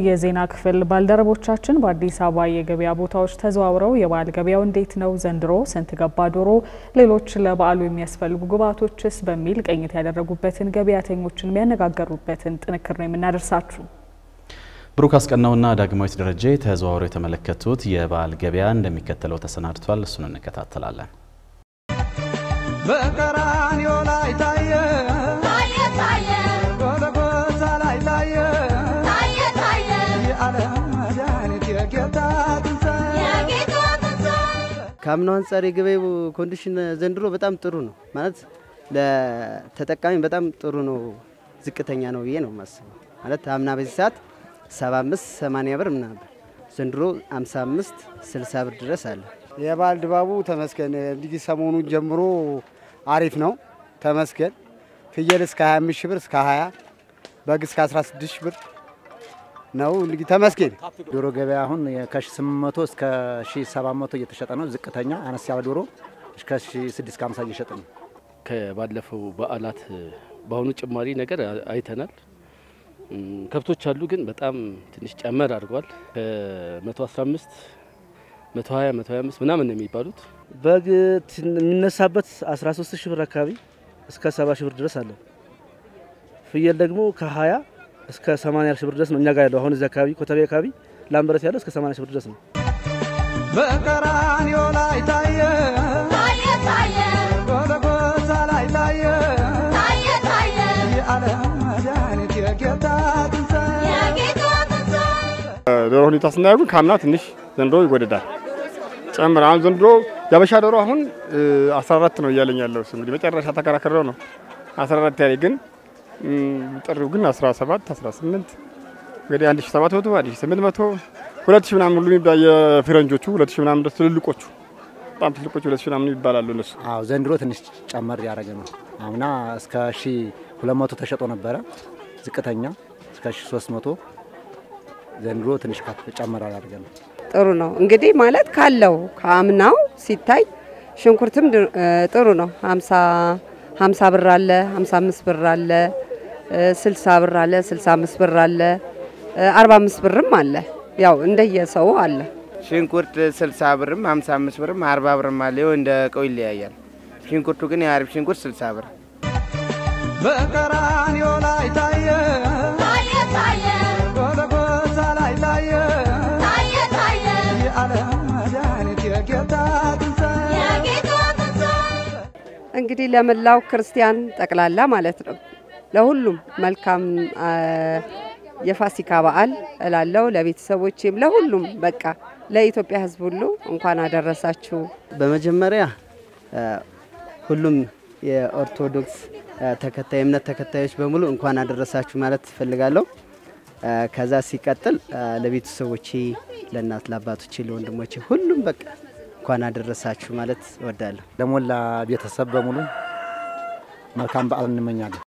የዜና ክፍል ባልደረቦቻችን በአዲስ አበባ የገበያ ቦታዎች ተዘዋውረው የበዓል ገበያው እንዴት ነው ዘንድሮ ስንት ገባ ዶሮ ሌሎች ለበዓሉ የሚያስፈልጉ ግብአቶችስ በሚል ቅኝት ያደረጉበትን ገበያተኞችን የሚያነጋገሩበትን ጥንቅር ነው የምናደርሳችሁ። ብሩክ አስቀናውና ዳግማዊት ደረጃ ተዘዋውረው የተመለከቱት የበዓል ገበያ እንደሚከተለው ተሰናድቷል። እሱን እንከታተላለን። በቀራንዮ ላይ ታየ ካምናው አንጻር የገበያው ኮንዲሽን ዘንድሮ በጣም ጥሩ ነው ማለት ለተጠቃሚ በጣም ጥሩ ነው ዝቅተኛ ነው ብዬ ነው ማስበው ማለት አምና በዚህ ሰዓት 75 80 ብር ምናምን ዘንድሮ 55 60 ብር ድረስ አለ። የበዓል ድባቡ ተመስገን እንግዲህ ሰሞኑን ጀምሮ አሪፍ ነው ተመስገን ፍየል እስከ 25 ሺህ ብር እስከ 20 በግ እስከ 16 ሺህ ብር ነው እንግዲህ ተመስገን። ዶሮ ገበያ አሁን ከ800 እስከ 1700 እየተሸጠ ነው። ዝቅተኛ አነስ ያለ ዶሮ እስከ 650 እየሸጠ ነው። ከባለፈው በዓላት በአሁኑ ጭማሪ ነገር አይተናል። ከብቶች አሉ ግን በጣም ትንሽ ጨመር አድርጓል። ከ115 120 125 ምናምን ነው የሚባሉት። በግ የሚነሳበት 13 ሺህ ብር አካባቢ እስከ 70 ሺህ ብር ድረስ አለ። ፍየል ደግሞ ከ20 እስከ 80 ሺህ ብር ድረስ ነው እኛ ጋር ያለው። አሁን እዚህ አካባቢ ኮተቤ አካባቢ ላምበረት ያለው እስከ 80 ሺህ ብር ድረስ ነው። በቀራንዮ ላይ ታየ ጎልጎታ ላይ ታየ የዓለም መድኃኒት የጌታ ትንሣኤ ዶሮ ሁኔታ ስናየው ግን ካምና ትንሽ ዘንድሮ ይወደዳል ጨምራን ዘንድሮ ያበሻ ዶሮ አሁን 14 ነው እያለኝ ያለው እንግዲህ መጨረሻ ተከራከረው ነው 14 ያለ ግን ጥሪው ግን 17 18 እንግዲህ 1700 1800 2000 ምናምን ሁሉ የሚባል የፍረንጆቹ 2000 ምናምን ድረስ ትልልቆቹ በጣም ትልልቆቹ 2000 ምናምን ይባላሉ እነሱ። አዎ ዘንድሮ ትንሽ ጨመር ያደረገ ነው። አምና እስከ 1200 ተሸጦ ነበረ ዝቅተኛ እስከ 1300 ዘንድሮ ትንሽ ጨመር ያደረገ ነው። ጥሩ ነው እንግዲህ ማለት ካለው ከአምናው ሲታይ ሽንኩርትም ጥሩ ነው 50 ብር አለ 55 ብር አለ 60 ብር አለ 65 ብር አለ 45 ብርም አለ ያው እንደየሰው አለ። ሽንኩርት 60 ብርም 55 ብርም 40 ብርም አለ እንደ ቀው ይለያያል። ሽንኩርቱ ግን የአሪፍ ሽንኩርት 60 ብር በቀራንዮ ላይ ታየ ጎልጎታ ላይ ታየ የዓለም መድኃኒት የጌታ ትንሣኤ እንግዲህ ለመላው ክርስቲያን ጠቅላላ ማለት ነው ለሁሉም መልካም የፋሲካ በዓል እላለሁ። ለቤተሰቦቼም ለሁሉም በቃ ለኢትዮጵያ ሕዝብ ሁሉ እንኳን አደረሳችሁ። በመጀመሪያ ሁሉም የኦርቶዶክስ ተከታይ እምነት ተከታዮች በሙሉ እንኳን አደረሳችሁ ማለት ፈልጋለሁ። ከዛ ሲቀጥል ለቤተሰቦቼ ለእናት ለአባቶቼ ለወንድሞቼ ሁሉም በቃ እንኳን አደረሳችሁ ማለት እወዳለሁ። ለሞላ ቤተሰብ በሙሉ መልካም በዓል እንመኛለን።